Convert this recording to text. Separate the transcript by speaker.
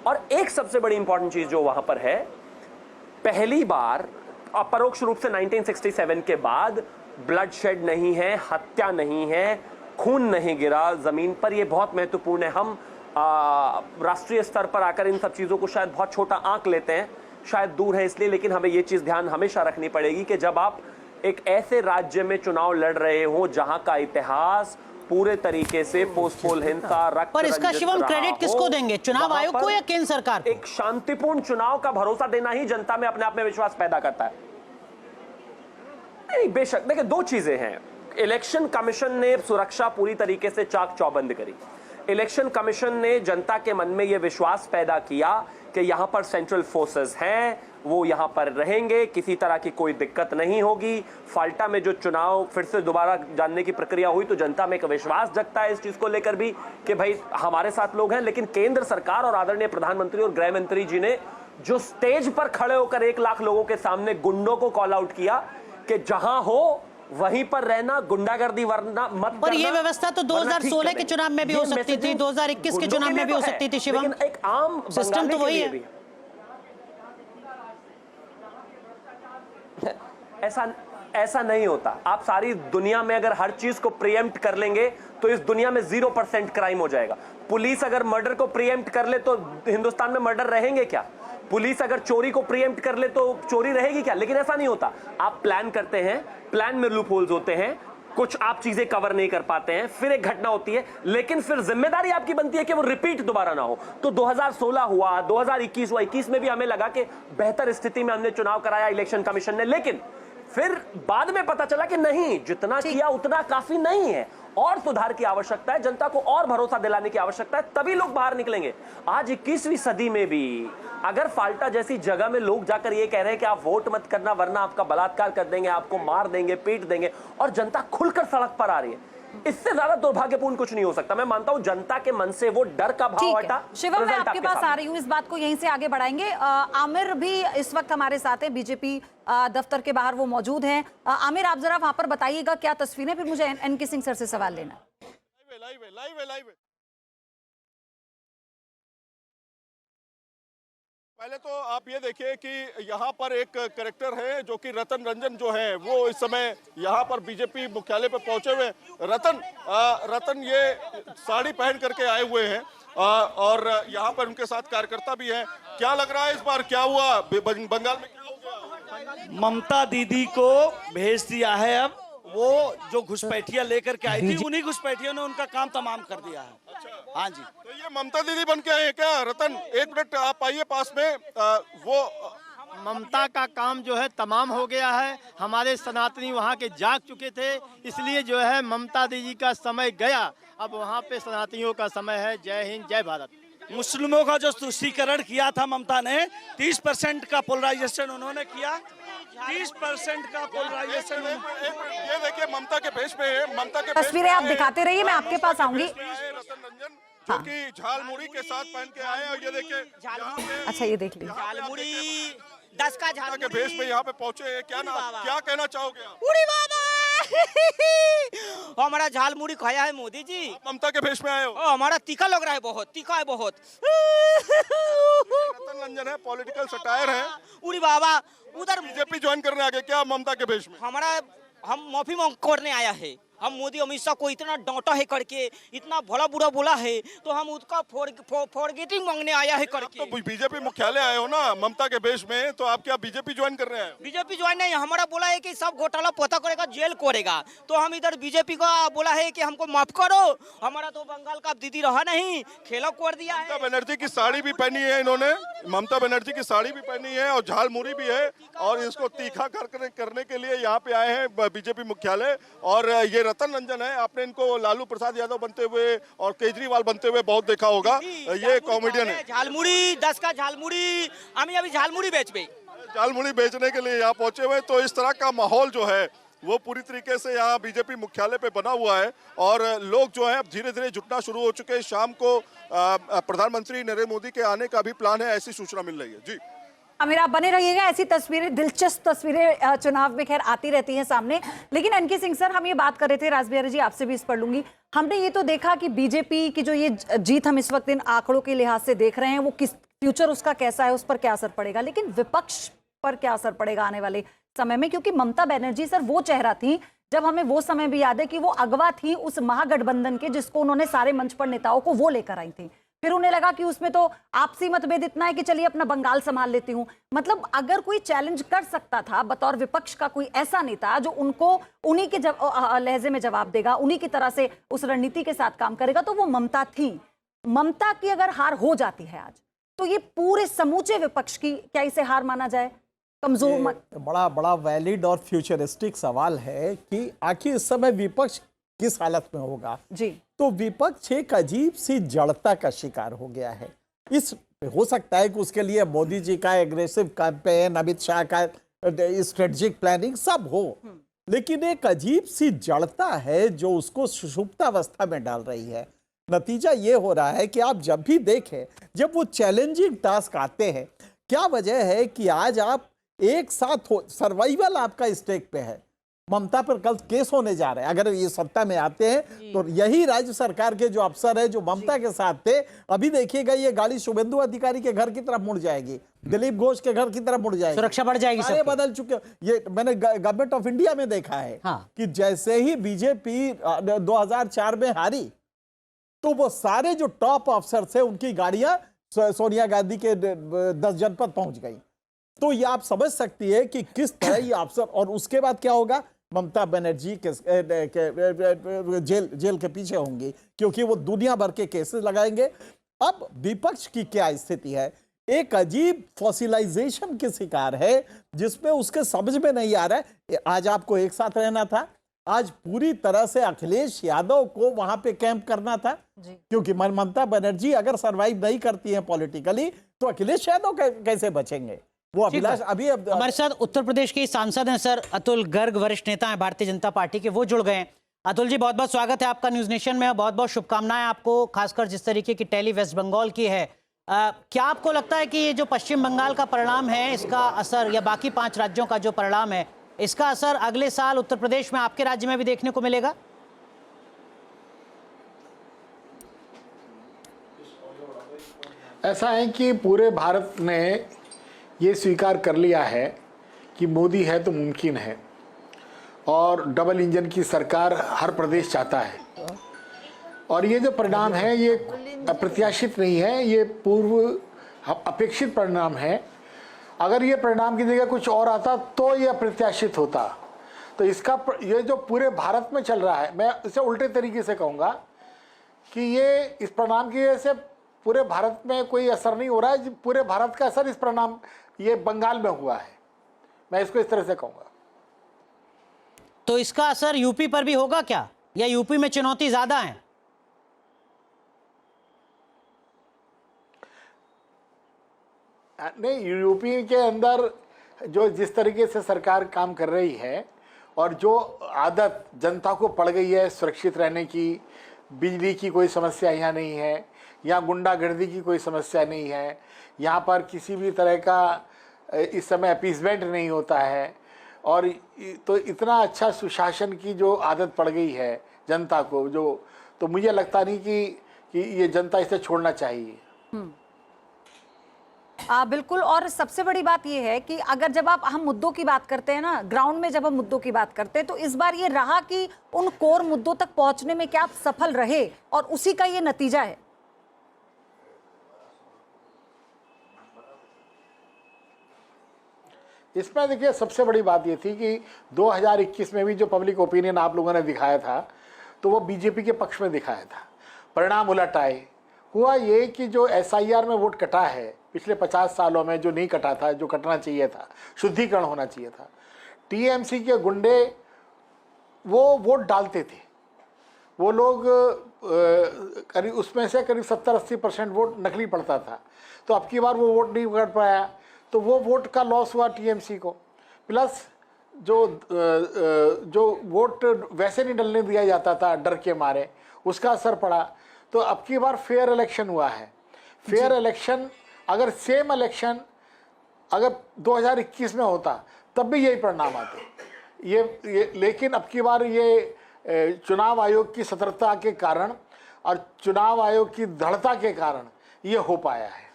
Speaker 1: और एक सबसे बड़ी इंपॉर्टेंट चीज जो वहां पर है, पहली बार अपरोक्ष रूप से 1967 के बाद ब्लडशेड नहीं है, हत्या नहीं है, खून नहीं गिरा जमीन पर। यह बहुत महत्वपूर्ण है। हम राष्ट्रीय स्तर पर आकर इन सब चीजों को शायद बहुत छोटा आंक लेते हैं, शायद दूर है इसलिए, लेकिन हमें यह चीज ध्यान हमेशा रखनी पड़ेगी कि जब आप एक ऐसे राज्य में चुनाव लड़ रहे हो जहां का इतिहास पूरे तरीके से पोस्टपोल हिंसा, रक्त,
Speaker 2: पर इसका शिवम क्रेडिट किसको देंगे, चुनाव आयोग को या केंद्र सरकार को?
Speaker 1: एक शांतिपूर्ण चुनाव का भरोसा देना ही जनता में अपने आप में विश्वास पैदा करता है। नहीं, बेशक देखिए, दो चीजें हैं। इलेक्शन कमीशन ने सुरक्षा पूरी तरीके से चाक चौबंद करी। इलेक्शन कमीशन ने जनता के मन में यह विश्वास पैदा किया कि यहां पर सेंट्रल फोर्सेस हैं, वो यहां पर रहेंगे, किसी तरह की कोई दिक्कत नहीं होगी। फाल्टा में जो चुनाव फिर से दोबारा जानने की प्रक्रिया हुई तो जनता में एक विश्वास जगता है इस चीज को लेकर भी कि भाई हमारे साथ लोग हैं। लेकिन केंद्र सरकार और आदरणीय प्रधानमंत्री और गृह मंत्री जी ने जो स्टेज पर खड़े होकर 1 लाख लोगों के सामने गुंडों को कॉल आउट किया कि जहां हो वहीं पर रहना, गुंडागर्दी वरना मत
Speaker 2: पर ये व्यवस्था तो 2016 के चुनाव में भी हो सकती थी, 2021 के चुनाव में भी हो सकती थी शिवम।
Speaker 1: एक आम
Speaker 2: सिस्टम तो वही है।
Speaker 1: ऐसा नहीं होता। आप सारी दुनिया में अगर हर चीज को प्रीएम्प्ट कर लेंगे तो इस दुनिया में 0% क्राइम हो जाएगा। पुलिस अगर मर्डर को प्रीएम्प्ट कर ले तो हिंदुस्तान में मर्डर रहेंगे क्या? पुलिस अगर चोरी को प्रीएम्प्ट कर ले तो चोरी रहेगी क्या? लेकिन ऐसा नहीं होता। आप प्लान करते हैं, प्लान में लूप होल्स होते हैं, कुछ आप चीजें कवर नहीं कर पाते हैं, फिर एक घटना होती है, लेकिन फिर जिम्मेदारी आपकी बनती है कि वो रिपीट दोबारा ना हो। तो 2016 हुआ, 2021 हुआ, 21 में भी हमें लगा कि बेहतर स्थिति में हमने चुनाव कराया इलेक्शन कमीशन ने, लेकिन फिर बाद में पता चला कि नहीं, जितना किया उतना काफी नहीं है और सुधार की आवश्यकता है, जनता को और भरोसा दिलाने की आवश्यकता है, तभी लोग बाहर निकलेंगे। आज 21वीं सदी में भी अगर फाल्टा जैसी जगह में लोग जाकर ये कह रहे हैं कि आप वोट मत करना वरना आपका बलात्कार कर देंगे, आपको मार देंगे, पीट देंगे, और जनता खुलकर सड़क पर आ रही है, इससे ज्यादा दुर्भाग्यपूर्ण कुछ नहीं हो सकता। मैं मानता हूं जनता के मन से वो डर का भाव हटा।
Speaker 3: शिवम, मैं आपके पास आ रही हूं, इस बात को यहीं से आगे बढ़ाएंगे। आमिर भी इस वक्त हमारे साथ हैं, बीजेपी दफ्तर के बाहर वो मौजूद हैं। आमिर, आप जरा वहां पर बताइएगा क्या तस्वीरें, फिर मुझे एनके सिंह सर से सवाल लेना है।
Speaker 4: पहले तो आप ये देखिए कि यहाँ पर एक कैरेक्टर है जो कि रतन रंजन जो है वो इस समय यहाँ पर बीजेपी मुख्यालय पर पहुंचे हुए। रतन ये साड़ी पहन करके आए हुए हैं और यहाँ पर उनके साथ कार्यकर्ता भी हैं। क्या लग रहा है इस बार क्या हुआ बंगाल में, क्या हो गया?
Speaker 5: ममता दीदी को भेज दिया है। अब वो जो घुसपैठिया लेकर के आई थी, उन्हीं घुसपैठियों ने उनका काम तमाम कर दिया है।
Speaker 4: अच्छा।
Speaker 5: हाँ जी।
Speaker 4: तो ये ममता दीदी बन के आए हैं क्या? रतन, एक मिनट आप आइए पास में। वो
Speaker 6: ममता का काम जो है तमाम हो गया है। हमारे सनातनी वहाँ के जाग चुके थे, इसलिए जो है ममता दीदी का समय गया, अब वहाँ पे सनातनियों का समय है। जय हिंद, जय भारत।
Speaker 5: मुस्लिमों का जो तुष्टीकरण किया था ममता ने, 30% का पोलराइजेशन उन्होंने किया, 30% का पोलराइजेशन।
Speaker 4: ये देखिए ममता के भेष पे है, ममता के
Speaker 3: तस्वीरें आप दिखाते रहिए, मैं आपके पास आऊंगी।
Speaker 4: रतन रंजन जो कि झालमुड़ी के साथ पहन के आए हैं, और ये देखिए
Speaker 3: अच्छा, ये देख लीजिए
Speaker 5: झालमुड़ी 10 का
Speaker 4: ममता के भेष पे यहाँ पे पहुंचे हैं। क्या कहना चाहोगे आप?
Speaker 5: उड़ी बाबा हमारा झालमुड़ी खाया है मोदी जी।
Speaker 4: ममता के भेष में आए हो?
Speaker 5: हमारा तीखा लग रहा है, बहुत तीखा है, बहुत।
Speaker 4: रतन रंजन है, पॉलिटिकल सटायर है।
Speaker 5: उड़ी बाबा उधर
Speaker 4: बीजेपी ज्वाइन करने आ गए क्या ममता के भेष में?
Speaker 5: हम माफी मांग करने आया है। हम मोदी अमित शाह को इतना डांटा है करके, इतना भला बुरा बोला है, तो हम उसका फॉरगेटिंग मांगने आया है करके।
Speaker 4: तो बीजेपी मुख्यालय आए हो ना ममता के भेष में, तो आप क्या बीजेपी ज्वाइन कर रहे हैं?
Speaker 5: बीजेपी ज्वाइन नहीं, हमारा बोला है कि सब घोटाला पता करेगा, जेल करेगा, तो हम इधर बीजेपी का बोला है कि हमको माफ करो। हमारा तो बंगाल का दीदी रहा नहीं, खेला कर दिया है।
Speaker 4: ममता बनर्जी की साड़ी भी पहनी है इन्होंने, ममता बनर्जी की साड़ी भी पहनी है और झालमुड़ी भी है, और इसको तीखा करने के लिए यहाँ पे आए हैं बीजेपी मुख्यालय। और ये रतन रंजन है, आपने इनको लालू प्रसाद यादव बनते हुए और केजरीवाल बनते हुए बहुत देखा होगा। ये कॉमेडियन है।
Speaker 5: झालमुड़ी 10 का झालमुड़ी, हम अभी झालमुड़ी
Speaker 4: झालमुड़ी बेचने के लिए यहाँ पहुंचे हुए। तो इस तरह का माहौल जो है वो पूरी तरीके से यहाँ बीजेपी मुख्यालय पे बना हुआ है, और लोग जो है अब धीरे धीरे जुटना शुरू हो चुके हैं। शाम को प्रधानमंत्री नरेंद्र मोदी के आने का भी प्लान है, ऐसी सूचना मिल रही है। जी
Speaker 3: आमिर, आप बने रहिएगा, ऐसी तस्वीरें, दिलचस्प तस्वीरें चुनाव में खैर आती रहती हैं सामने। लेकिन एनके सिंह सर, हम ये बात कर रहे थे, राजबिहारी जी आपसे भी इस पर लूंगी, हमने ये तो देखा कि बीजेपी की जो ये जीत हम इस वक्त इन आंकड़ों के लिहाज से देख रहे हैं वो किस फ्यूचर उसका कैसा है, उस पर क्या असर पड़ेगा, लेकिन विपक्ष पर क्या असर पड़ेगा आने वाले समय में? क्योंकि ममता बनर्जी सर वो चेहरा थी, जब हमें वो समय भी याद है कि वो अगवा थी उस महागठबंधन के, जिसको उन्होंने सारे मंच पर नेताओं को वो लेकर आई थी। फिर उन्हें लगा कि उसमें तो आपसी मतभेद इतना है कि चलिए अपना बंगाल संभाल लेती हूं। मतलब अगर कोई चैलेंज कर सकता था बतौर विपक्ष का कोई ऐसा नेता जो उनको उन्हीं के लहजे में जवाब देगा, उन्हीं की तरह से उस रणनीति के साथ काम करेगा, तो वो ममता थी। ममता की अगर हार हो जाती है आज, तो ये पूरे समूचे विपक्ष की क्या इसे हार माना जाए? कमजोर मत
Speaker 7: बड़ा बड़ा वैलिड और फ्यूचरिस्टिक सवाल है कि आखिर इस समय विपक्ष किस हालत में होगा
Speaker 3: जी।
Speaker 7: तो विपक्ष एक अजीब सी जड़ता का शिकार हो गया है। इस हो सकता है कि उसके लिए मोदी जी का एग्रेसिव कैंपेन, अमित शाह का स्ट्रेटेजिक प्लानिंग सब हो, लेकिन एक अजीब सी जड़ता है जो उसको सुषुप्तावस्था में डाल रही है। नतीजा ये हो रहा है कि आप जब भी देखें, जब वो चैलेंजिंग टास्क आते हैं, क्या वजह है कि आज आप एक साथ सर्वाइवल आपका स्टेक पे है। ममता पर कल केस होने जा रहे हैं, अगर ये सत्ता में आते हैं तो यही राज्य सरकार के जो अफसर है जो ममता के साथ थे, अभी देखिएगा ये गाड़ी शुभेंदु अधिकारी के घर की तरफ मुड़ जाएगी, दिलीप घोष के घर की तरफ मुड़ जाएगी,
Speaker 2: सुरक्षा बढ़ जाएगी,
Speaker 7: सारे बदल चुके। ये मैंने गवर्नमेंट ऑफ इंडिया में देखा है कि जैसे ही बीजेपी 2004 में हारी, तो वो सारे जो टॉप अफसर थे उनकी गाड़ियां सोनिया गांधी के 10 जनपद पहुंच गई। तो ये आप समझ सकती है कि किस तरह ये अफसर, और उसके बाद क्या होगा, ममता बनर्जी के जेल के पीछे होंगी, क्योंकि वो दुनिया भर के केसेस लगाएंगे। अब विपक्ष की क्या स्थिति है, एक अजीब फॉसिलाइजेशन के शिकार है, जिसमें उसके समझ में नहीं आ रहा है। आज आपको एक साथ रहना था, आज पूरी तरह से अखिलेश यादव को वहां पे कैंप करना था, क्योंकि ममता बनर्जी अगर सरवाइव नहीं करती है पॉलिटिकली, तो अखिलेश यादव कैसे बचेंगे? वो अभिलाष अभी
Speaker 2: हमारे साथ उत्तर प्रदेश के सांसद हैं सर अतुल गर्ग, वरिष्ठ नेता हैं भारतीय जनता पार्टी के, वो जुड़ गए हैं। अतुल जी, बहुत बहुत स्वागत है आपका न्यूज नेशन में, बहुत बहुत शुभकामनाएं आपको, खासकर जिस तरीके की टैली वेस्ट बंगाल की है। क्या आपको लगता है कि ये जो पश्चिम बंगाल का परिणाम है, इसका असर, या बाकी 5 राज्यों का जो परिणाम है, इसका असर अगले साल उत्तर प्रदेश में आपके राज्य में भी देखने को मिलेगा?
Speaker 8: ऐसा है कि पूरे भारत ने ये स्वीकार कर लिया है कि मोदी है तो मुमकिन है, और डबल इंजन की सरकार हर प्रदेश चाहता है। और ये जो परिणाम है ये अप्रत्याशित नहीं है, ये पूर्व अपेक्षित परिणाम है। अगर ये परिणाम की जगह कुछ और आता तो ये अप्रत्याशित होता। तो इसका ये जो पूरे भारत में चल रहा है, मैं इसे उल्टे तरीके से कहूँगा कि ये इस परिणाम की वजह से पूरे भारत में कोई असर नहीं हो रहा है, पूरे भारत का असर इस परिणाम ये बंगाल में हुआ है, मैं इसको इस तरह से कहूँगा।
Speaker 2: तो इसका असर यूपी पर भी होगा क्या, या यूपी में चुनौती ज्यादा है?
Speaker 8: नहीं, यूपी के अंदर जो जिस तरीके से सरकार काम कर रही है, और जो आदत जनता को पड़ गई है सुरक्षित रहने की, बिजली की कोई समस्या यहाँ नहीं है, यहाँ गुंडागर्दी की कोई समस्या नहीं है, यहाँ पर किसी भी तरह का इस समय अपीसमेंट नहीं होता है, और तो इतना अच्छा सुशासन की जो आदत पड़ गई है जनता को, जो तो मुझे लगता नहीं कि ये जनता इसे छोड़ना चाहिए।
Speaker 3: बिल्कुल। और सबसे बड़ी बात यह है कि अगर जब हम मुद्दों की बात करते हैं ना, ग्राउंड में जब हम मुद्दों की बात करते हैं, तो इस बार ये रहा कि उन कोर मुद्दों तक पहुंचने में क्या आप सफल रहे, और उसी का ये नतीजा है।
Speaker 8: इसमें देखिए सबसे बड़ी बात ये थी कि 2021 में भी जो पब्लिक ओपिनियन आप लोगों ने दिखाया था, तो वो बीजेपी के पक्ष में दिखाया था। परिणाम उलट आए। हुआ ये कि जो SIR में वोट कटा है पिछले 50 सालों में, जो नहीं कटा था, जो कटना चाहिए था, शुद्धिकरण होना चाहिए था, TMC के गुंडे वो वोट डालते थे। वो लोग करीब उसमें से करीब 70-80% वोट नकली पड़ता था। तो अब की बार वो वोट नहीं कर पाया, तो वो वोट का लॉस हुआ TMC को। प्लस जो वोट वैसे नहीं डलने दिया जाता था डर के मारे, उसका असर पड़ा। तो अब की बार फेयर इलेक्शन हुआ है। फेयर इलेक्शन, अगर सेम इलेक्शन अगर 2021 में होता तब भी यही परिणाम आते। ये लेकिन अब की बार ये चुनाव आयोग की सतर्कता के कारण और चुनाव आयोग की दृढ़ता के कारण ये हो पाया है।